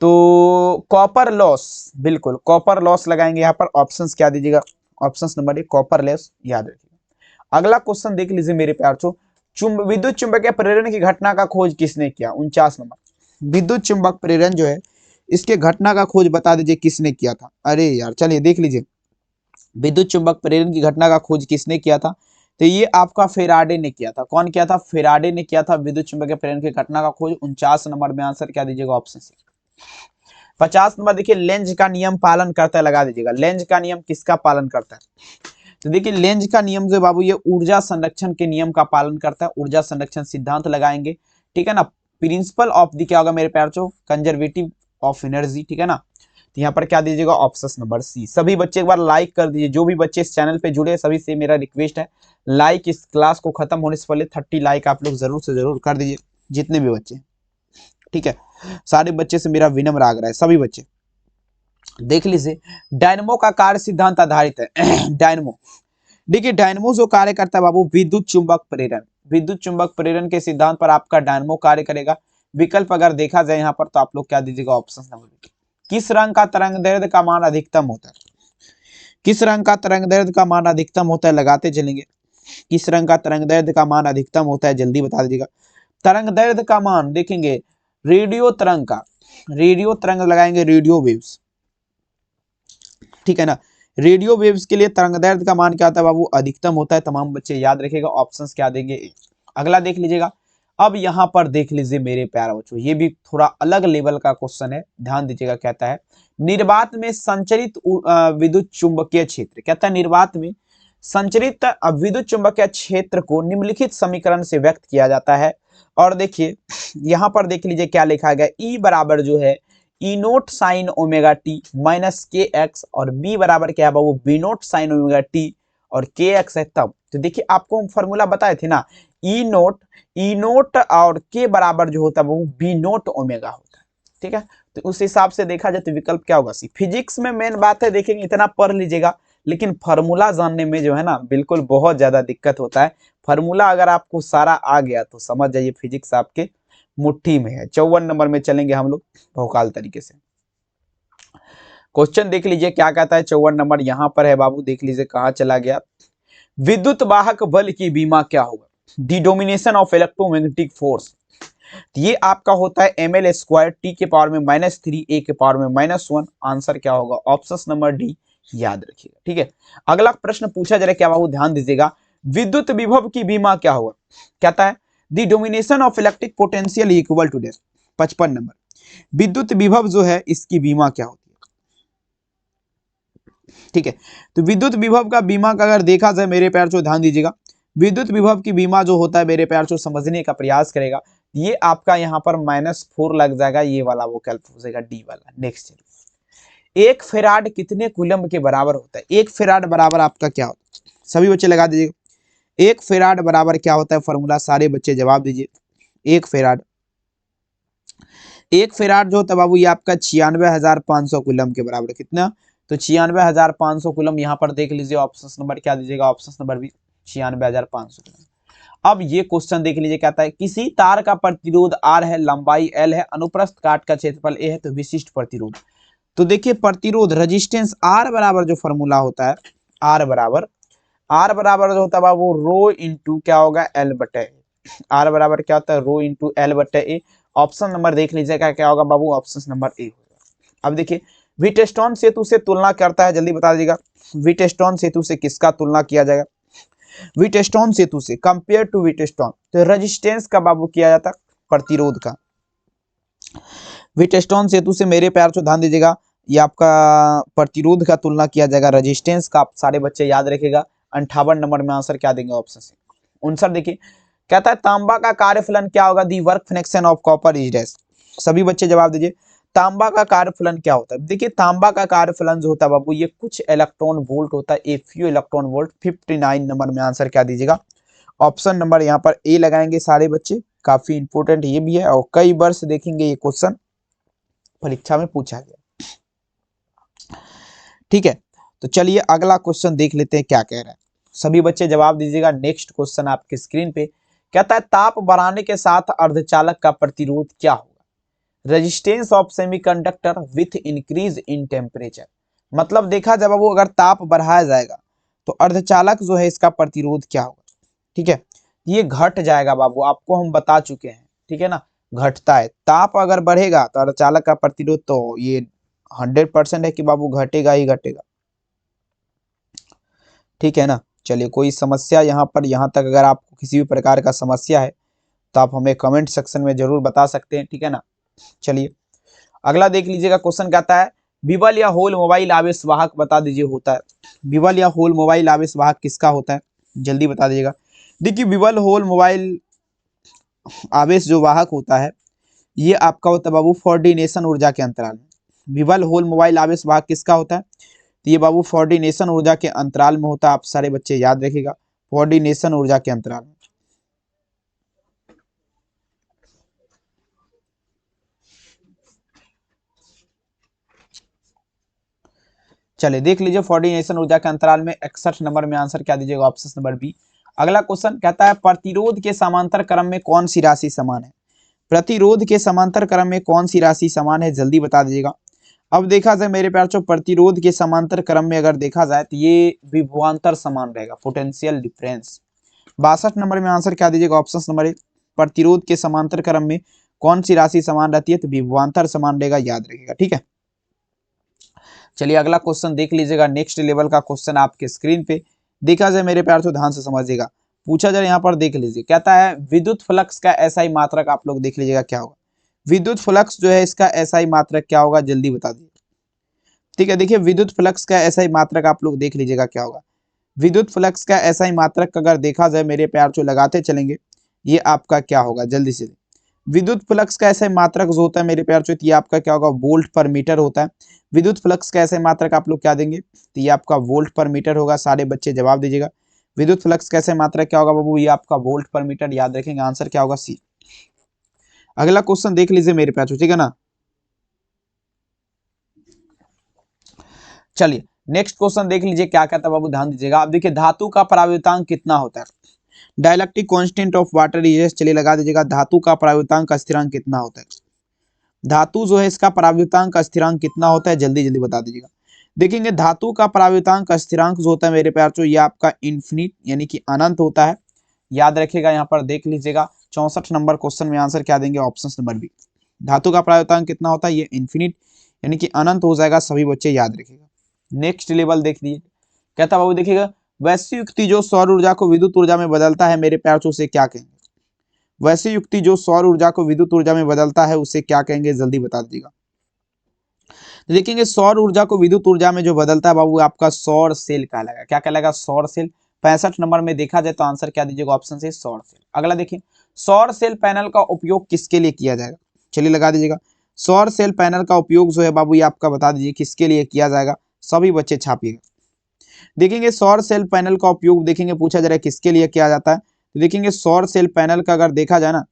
तो कॉपर लॉस, बिल्कुल कॉपर लॉस लगाएंगे यहाँ पर, ऑप्शंस क्या दीजिएगा, ऑप्शंस नंबर 1 कॉपर लॉस, याद रखिएगा। अगला क्वेश्चन देख लीजिए मेरे प्यार छो, विद्युत चुंबकीय प्रेरण की घटना का खोज किसने किया, 49 नंबर, विद्युत चुंबक प्रेरण जो है इसके घटना का खोज बता दीजिए किसने किया था। अरे यार चलिए देख लीजिए विद्युत चुंबक प्रेरण की घटना का खोज किसने किया था, तो ये आपका फेराडे ने किया था। कौन किया था, फेराडे ने किया था विद्युत चुंबकीय प्रेरण की घटना का खोज। 49 नंबर में आंसर क्या दीजिएगा ऑप्शन सी। 50 नंबर देखिए लेंज का नियम पालन करता है, लगा दीजिएगा लेंज का नियम किसका पालन करता है, तो देखिए लेंज का नियम जो बाबू ये ऊर्जा संरक्षण के नियम का पालन करता है, ऊर्जा संरक्षण सिद्धांत लगाएंगे, ठीक है ना। प्रिंसिपल ऑफ दी क्या होगा मेरे प्यार चो, कंजर्वेटिव ऑफ एनर्जी, ठीक है ना। तो यहाँ पर क्या दीजिएगा ऑप्शन नंबर सी। सभी बच्चे एक बार लाइक कर दीजिए, जो भी बच्चे इस चैनल पे जुड़े सभी से मेरा रिक्वेस्ट है लाइक, इस क्लास को खत्म होने से पहले 30 लाइक आप लोग जरूर से जरूर कर दीजिए, जितने भी बच्चे, ठीक है। सारे बच्चे से मेरा विनम्र आग्रह है, सभी बच्चे देख लीजिए। डायनमो का कार्य सिद्धांत आधारित है डायनमो, देखिए डायनमो जो कार्य करता है बाबू विद्युत चुंबक प्रेरण, विद्युत चुंबक प्रेरण के सिद्धांत पर आपका डायनमो कार्य करेगा। विकल्प अगर देखा जाए यहाँ पर तो आप लोग क्या दीजिएगा ऑप्शन नंबर, किस रंग का तरंग दैर्ध्य का मान अधिकतम होता है, किस रंग का तरंग दैर्ध्य का मान अधिकतम होता है, लगाते चलेंगे किस रंग का तरंग दैर्ध्य का मान अधिकतम होता है, जल्दी बता दीजिएगा। तरंग दैर्ध्य का मान देखेंगे रेडियो तरंग का, रेडियो तरंग लगाएंगे रेडियो वेव्स, ठीक है ना। रेडियो वेव्स के लिए तरंग दैर्ध्य का मान क्या होता है बाबू, अधिकतम होता है, तमाम बच्चे याद रखिएगा, ऑप्शंस क्या देंगे। अगला देख लीजिएगा, अब यहां पर देख लीजिए मेरे प्यारे बच्चों, ये भी थोड़ा अलग लेवल का क्वेश्चन है, ध्यान दीजिएगा। कहता है निर्वात में संचरित विद्युत चुंबकीय क्षेत्र, कहता है निर्वात में संचरित विद्युत चुंबकीय क्षेत्र को निम्नलिखित समीकरण से व्यक्त किया जाता है। और देखिए यहां पर देख लीजिए क्या लिखा गया, ई बराबर जो है E naught sine omega t minus k x, और बी बराबर क्या है बाबू B naught sine omega t और के एक्स है तब। तो देखिए आपको हम फॉर्मूला बताए थे ना, ई नोट और के बराबर जो होता है वो बी नोट ओमेगा होता है, ठीक है। तो उस हिसाब से देखा जाए तो विकल्प क्या होगा सी। फिजिक्स में मेन बात है देखेंगे इतना पढ़ लीजिएगा, लेकिन फार्मूला जानने में जो है ना बिल्कुल बहुत ज्यादा दिक्कत होता है। फार्मूला अगर आपको सारा आ गया तो समझ जाइए फिजिक्स आपके मुट्ठी में है। 54 नंबर में चलेंगे हम लोग भौकाल तरीके से। क्वेश्चन देख लीजिए क्या कहता है, 54 नंबर यहां पर है बाबू, देख लीजिए कहां चला गया। विद्युत वाहक बल की बीमा क्या होगा, दी डोमिनेशन ऑफ इलेक्ट्रोमैग्नेटिक फोर्स। ये आपका होता है ml² t के पावर में -3 a के पावर में -1। आंसर क्या होगा ऑप्शन नंबर डी, याद रखिएगा, ठीक है। अगला प्रश्न पूछा जा रहा है क्या बाबू, ध्यान दीजिएगा, विद्युत विभव की बीमा क्या होगा, कहता है the domination of electric potential equal to डेस। 55 नंबर, विद्युत विभव जो है इसकी बीमा क्या होती है, ठीक है। तो विद्युत विभव का बीमा का अगर देखा जाए मेरे प्यार चो ध्यान दीजिएगा, विद्युत विभव की बीमा जो होता है मेरे प्यार चो समझने का प्रयास करेगा, ये आपका यहाँ पर -4 लग जाएगा, ये वाला वो कैल्कुलेट हो जाएगा डी वाला। नेक्स्ट एक फेराड कितने कूलम्ब के बराबर होता है? एक फेराड बराबर आपका क्या होता है? सभी बच्चे लगा दीजिए। एक फेराड बराबर क्या होता है फॉर्मूला? सारे बच्चे जवाब दीजिए। एक फेराड, एक फेराड जो होता है बाबू ये आपका 96,500 कूलम्ब के बराबर। कितना? तो 96,500 कूलम्ब। यहाँ पर देख लीजिए ऑप्शन नंबर क्या दीजिएगा? Option number B 96,500 coulomb. अब ये क्वेश्चन देख लीजिए, कहता है किसी तार का प्रतिरोध R है, लंबाई L है, अनुप्रस्थ काट का क्षेत्रफल A है, तो विशिष्ट प्रतिरोध। तो देखिए प्रतिरोध रेजिस्टेंस R बराबर जो फॉर्मूला होता है, R बराबर जो होता है बाबू रो इंटू क्या होगा? L बटे ए। R बराबर क्या होता है? रो इंटू L बटे ए। ऑप्शन नंबर देख लीजिएगा क्या होगा बाबू? ऑप्शन नंबर ए होगा। अब देखिए व्हीटस्टोन सेतु से तुलना करता है, जल्दी बता दीजिएगा। व्हीटस्टोन सेतु से किसका तुलना किया जाएगा? व्हीटस्टोन सेतु से, कंपेयर टू व्हीटस्टोन। तो रेजिस्टेंस का बाबू किया जाता है, प्रतिरोध का। व्हीटस्टोन सेतु से मेरे प्यार से ध्यान दीजिएगा, ये आपका प्रतिरोध का तुलना किया जाएगा। रेजिस्टेंस का आप सारे बच्चे याद रखेगा। 58 नंबर में आंसर क्या देंगे? ऑप्शन से 59। देखिए कहता है तांबा का कार्यफलन क्या होगा? The work fraction of copper is dash. सभी बच्चे जवाब दीजिए। तांबा का कार्यफलन क्या होता है? देखिए तांबा का कार्यफलन जो होता है बाबू ये कुछ इलेक्ट्रॉन वोल्ट होता है, a few electron volt. 59 number में आंसर क्या दीजिएगा? ऑप्शन नंबर यहाँ पर ए लगाएंगे सारे बच्चे। काफी इंपोर्टेंट ये भी है और कई वर्ष देखेंगे ये क्वेश्चन परीक्षा में पूछा गया। ठीक है, तो चलिए अगला क्वेश्चन देख लेते हैं क्या कह रहा है। सभी बच्चे जवाब दीजिएगा। नेक्स्ट क्वेश्चन आपके स्क्रीन पे कहता है ताप बढ़ाने के साथ अर्धचालक का प्रतिरोध क्या होगा? Resistance of semiconductor with increase in temperature. मतलब देखा जब वो अगर ताप बढ़ाया जाएगा तो अर्धचालक जो है इसका प्रतिरोध क्या होगा? ठीक है, ये घट जाएगा बाबू, आपको हम बता चुके हैं। ठीक है ना, घटता है। ताप अगर बढ़ेगा तो अर्धचालक का प्रतिरोध तो ये 100% है कि बाबू घटेगा ही घटेगा। ठीक है ना, चलिए कोई समस्या यहाँ पर, यहाँ तक अगर आपको किसी भी प्रकार का समस्या है तो आप हमें कमेंट सेक्शन में जरूर बता सकते हैं। ठीक है ना, चलिए अगला देख लीजिएगा। क्वेश्चन कहता है विबल या होल मोबाइल आवेश वाहक बता दीजिए होता है। विबल या होल मोबाइल आवेश वाहक किसका होता है? जल्दी बता दीजिएगा। देखिए विबल होल मोबाइल आवेश जो वाहक होता है ये आपका होता है बाबू फोर्डिनेशन ऊर्जा के अंतराल में। विबल होल मोबाइल आवेश वाहक किसका होता है? तो ये बाबू फोर्डिनेशन ऊर्जा के अंतराल में होता है। आप सारे बच्चे याद रखिएगा, फोर्डिनेशन ऊर्जा के अंतराल में। चलिए देख लीजिए फोर्डिनेशन ऊर्जा के अंतराल में। 61 नंबर में आंसर क्या दीजिएगा? Option number B. अगला क्वेश्चन कहता है प्रतिरोध के समांतर क्रम में कौन सी राशि समान है? प्रतिरोध के समांतर क्रम में कौन सी राशि समान है? जल्दी बता दीजिएगा। अब देखा जाए मेरे प्यार चो प्रतिरोध के समांतर क्रम में अगर देखा जाए तो ये विभवांतर समान रहेगा, पोटेंशियल डिफरेंस। 62 नंबर में आंसर क्या दीजिएगा? Option number A. प्रतिरोध के समांतर क्रम में कौन सी राशि समान रहती है? तो विभवांतर समान रहेगा, याद रखिएगा। ठीक है, चलिए अगला क्वेश्चन देख लीजिएगा। नेक्स्ट लेवल का क्वेश्चन आपके स्क्रीन पे देखा जाए मेरे प्यार से, ध्यान से समझिएगा। पूछा जाए यहाँ पर देख लीजिए, कहता है विद्युत फ्लक्स का एसआई मात्रक आप लोग देख लीजिएगा क्या होगा। विद्युत फ्लक्स जो है इसका एसआई मात्रक क्या होगा? जल्दी बता दीजिए। ठीक है, देखिए विद्युत फ्लक्स का एसआई मात्रक आप लोग देख लीजिएगा क्या होगा। विद्युत फ्लक्स का एसआई मात्रक अगर देखा जाए मेरे प्यार से, लगाते चलेंगे, ये आपका क्या होगा? जल्दी से। विद्युत फ्लक्स का एसआई मात्रक जो होता है मेरे प्यार से, ये आपका क्या होगा? वोल्ट पर मीटर होता है। विद्युत फ्लक्स का एसआई मात्रक आप लोग क्या देंगे? तो ये आपका वोल्ट पर मीटर होगा। सारे बच्चे जवाब दीजिएगा। विद्युत फ्लक्स का एसआई मात्रक क्या होगा बाबू? ये आपका वोल्ट पर मीटर, याद रखेंगे। आंसर क्या होगा? सी। अगला क्वेश्चन देख लीजिए मेरे प्यार से, ठीक है ना। चलिए नेक्स्ट क्वेश्चन देख लीजिए क्या कहता है बाबू, ध्यान दीजिएगा। अब देखिए धातु का परावर्तांक कितना होता है? Dielectric constant of water is, चलिए लगा दीजिएगा। धातु का परावर्तांक स्थिरांक कितना होता है? धातु जो है इसका परावर्तांक स्थिरांक कितना होता है? जल्दी जल्दी बता दीजिएगा। देखेंगे धातु का परावर्तांक स्थिरांक जो होता है मेरे प्यार चो, ये आपका इन्फिनिट यानी कि अनंत होता है, याद रखिएगा। यहाँ पर देख लीजिएगा 64 नंबर क्वेश्चन में आंसर क्या देंगे? Option number B. धातु का परावर्तांक कितना होता है? ये इन्फिनिट यानी कि अनंत हो जाएगा। सभी बच्चे याद रखिएगा। नेक्स्ट लेवल देख लीजिए, कहता बाबू देखिएगा वैश्य युक्ति जो सौर ऊर्जा को विद्युत ऊर्जा में बदलता है मेरे प्यार चो, उसे क्या कहेंगे? वैश्य युक्ति जो सौर ऊर्जा को विद्युत ऊर्जा में बदलता है उसे क्या कहेंगे? जल्दी बता दीजिएगा। देखेंगे सौर ऊर्जा को विद्युत ऊर्जा में जो बदलता है बाबू आपका सौर सेल कहलाएगा। क्या कहलाएगा? सौर सेल। 65 नंबर में देखा जाए तो आंसर क्या दीजिएगा? ऑप्शन से सौर सेल। अगला देखिए सौर सेल पैनल का उपयोग किसके लिए किया जाएगा? चलिए लगा दीजिएगा। सौर सेल पैनल का उपयोग जो है बाबू ये आपका बता दीजिए किसके लिए किया जाएगा, सभी बच्चे छापिएगा। देखेंगे सौर सेल पैनल का उपयोग देखेंगे पूछा जा रहा है किसके लिए किया जाता है, तो देखेंगे सौर सेल पैनल का अगर देखा जाए ना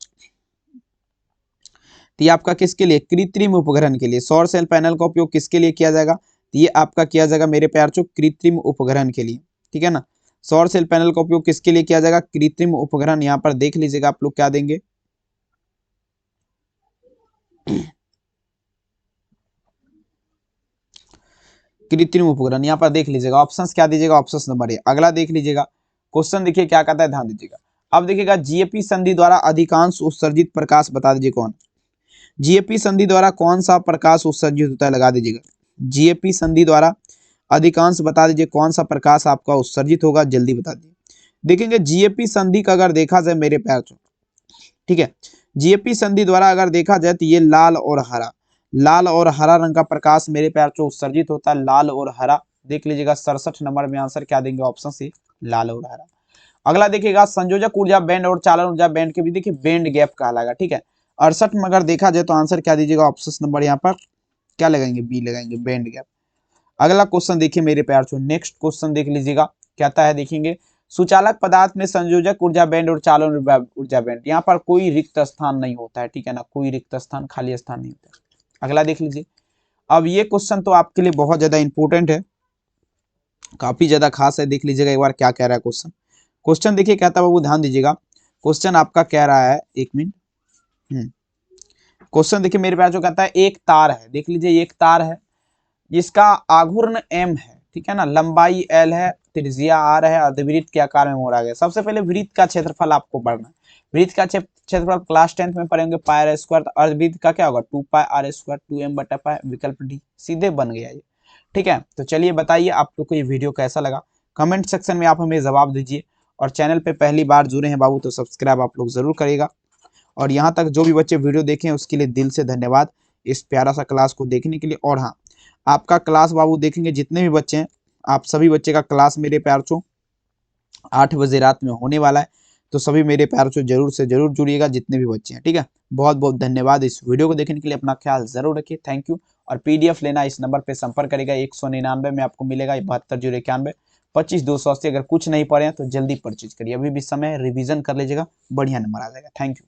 तो ये आपका किसके लिए, कृत्रिम उपग्रहण के लिए। सौर सेल पैनल का उपयोग किसके लिए किया जाएगा, तो ये आपका किया जाएगा मेरे प्यार चो कृत्रिम उपग्रहण के लिए, ठीक है ना। सौर सेल पैनल का उपयोग किसके लिए किया जाएगा, कृत्रिम उपग्रहण। यहाँ पर देख लीजिएगा आप लोग क्या देंगे, कृत्रिम उपग्रहण। यहाँ पर देख लीजिएगा ऑप्शंस क्या दीजिएगा, ऑप्शन नंबर ए। अगला देख लीजिएगा क्वेश्चन, देखिए क्या कहता है, ध्यान दीजिएगा। अब देखिएगा जीएपी संधि द्वारा अधिकांश उत्सर्जित प्रकाश बता दीजिए कौन। जीएपी संधि द्वारा कौन सा प्रकाश उत्सर्जित होता है, लगा दीजिएगा। जीएपी संधि द्वारा अधिकांश बता दीजिए कौन सा प्रकाश आपका उत्सर्जित होगा, जल्दी बता दीजिए। देखेंगे जीएपी संधि का अगर देखा जाए मेरे प्यार चो, ठीक है, जीएपी संधि द्वारा अगर देखा जाए तो ये लाल और हरा रंग का प्रकाश मेरे प्यार चो उत्सर्जित होता है, लाल और हरा। देख लीजिएगा 67 नंबर में आंसर क्या देंगे, ऑप्शन सी लाल और हरा। अगला देखिएगा संयोजक ऊर्जा बैंड और चालन ऊर्जा बैंड के भी देखिए बैंड गैप कहलाएगा, ठीक है। 68 में अगर देखा जाए तो आंसर क्या दीजिएगा, ऑप्शन नंबर यहाँ पर क्या लगाएंगे, बी लगाएंगे, बैंड गैप। अगला क्वेश्चन देखिए मेरे प्यार चो, नेक्स्ट क्वेश्चन देख लीजिएगा कहता है, देखेंगे सुचालक पदार्थ में संयोजक ऊर्जा बैंड और चालन ऊर्जा बैंड, यहाँ पर कोई रिक्त स्थान नहीं होता है, ठीक है ना, कोई रिक्त स्थान, खाली स्थान नहीं होता है। अगला देख लीजिए। अब ये क्वेश्चन तो आपके लिए बहुत ज्यादा इंपॉर्टेंट है, काफी ज्यादा खास है। देख लीजिएगा एक बार क्या कह रहा है क्वेश्चन। क्वेश्चन देखिए कहता है बाबू, ध्यान दीजिएगा। क्वेश्चन आपका कह रहा है, एक मिनट, क्वेश्चन देखिए मेरे प्यार जो कहता है एक तार है, देख लीजिए एक तार है जिसका आघूर्ण m है, ठीक है ना, लंबाई l है, त्रिज्या r है, अर्धवृत्त के आकार में मोड़ा गया। सबसे पहले वृत्त का क्षेत्रफल आपको पढ़ना है। वृत्त का क्षेत्रफल क्लास 10th में पढ़ेंगे पाई r स्क्वायर, तो अर्धवृत्त का क्या होगा 2 पाई r स्क्वायर, 2m बटा पाई, विकल्प डी, सीधे बन गया ये, ठीक है। तो चलिए बताइए आप लोग को ये वीडियो कैसा लगा, कमेंट सेक्शन में आप हमें जवाब दीजिए। और चैनल पे पहली बार जुड़े हैं बाबू तो सब्सक्राइब आप लोग जरूर करेगा। और यहाँ तक जो भी बच्चे वीडियो देखें उसके लिए दिल से धन्यवाद इस प्यारा सा क्लास को देखने के लिए। और हाँ, आपका क्लास बाबू देखेंगे जितने भी बच्चे हैं, आप सभी बच्चे का क्लास मेरे प्यार चो 8 बजे रात में होने वाला है, तो सभी मेरे प्यार चो जरूर से जरूर जुड़िएगा जितने भी बच्चे हैं, ठीक है। बहुत बहुत धन्यवाद इस वीडियो को देखने के लिए, अपना ख्याल जरूर रखिए, थैंक यू। और पीडीएफ लेना इस नंबर पर संपर्क करेगा, 199 में आपको मिलेगा, 72 091 25 280। अगर कुछ नहीं पढ़े हैं तो जल्दी परचेज करिए, अभी भी समय है, रिवीजन कर लीजिएगा, बढ़िया नंबर आ जाएगा। Thank you.